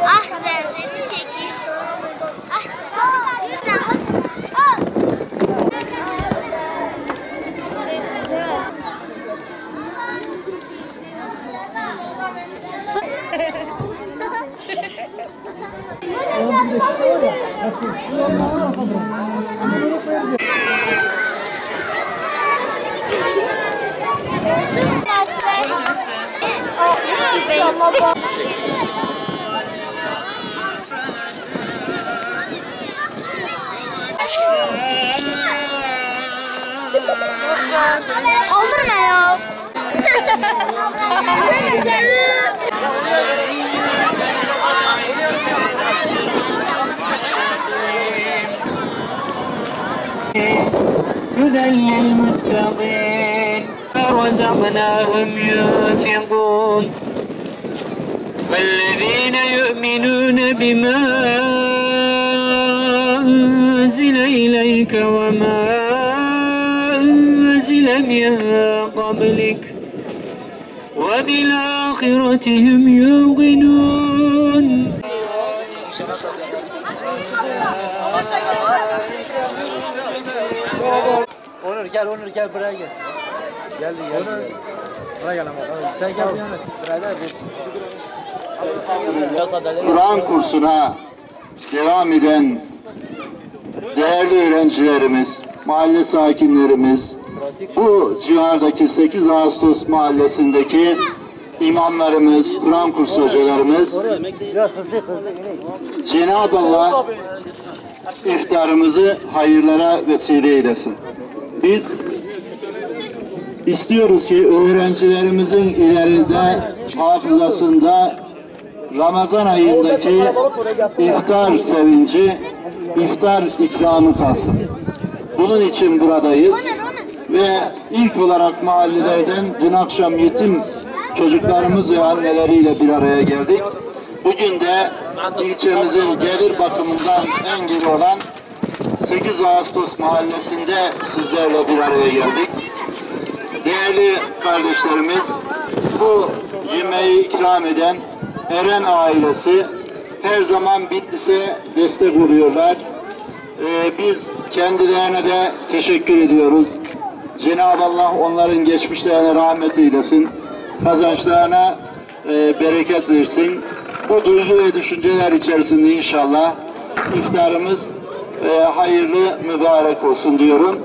Ah sen seni çekiyor. Ah sen. Sen bak. Al. Kaldırma ya. هدى للمتقين ورزقناهم ينفقون والذين يؤمنون بما أنزل إليك وما أنزل من قبلك وبالآخرة هم يوقنون. Onur gel buraya gel. Geldi. Buraya gel ama. Sen gel bir yana. Kur'an kursuna devam eden değerli öğrencilerimiz, mahalle sakinlerimiz, bu civardaki 8 Ağustos mahallesindeki imamlarımız, Kur'an kursu hocalarımız, Cenab-ı Allah iftarımızı hayırlara vesile eylesin. Biz istiyoruz ki öğrencilerimizin ileride hafızasında Ramazan ayındaki iftar sevinci, iftar ikramı kalsın. Bunun için buradayız ve ilk olarak mahallelerden dün akşam yetim çocuklarımız ve anneleriyle bir araya geldik. Bugün de ilçemizin gelir bakımından en geri olan 8 Ağustos mahallesinde sizlerle bir araya geldik. Değerli kardeşlerimiz, bu yemeği ikram eden Eren ailesi her zaman Bitlis'e destek oluyorlar. Biz kendilerine de teşekkür ediyoruz. Cenab-ı Allah onların geçmişlerine rahmet eylesin. Kazançlarına bereket versin. Bu duygu ve düşünceler içerisinde inşallah iftarımız hayırlı, mübarek olsun diyorum.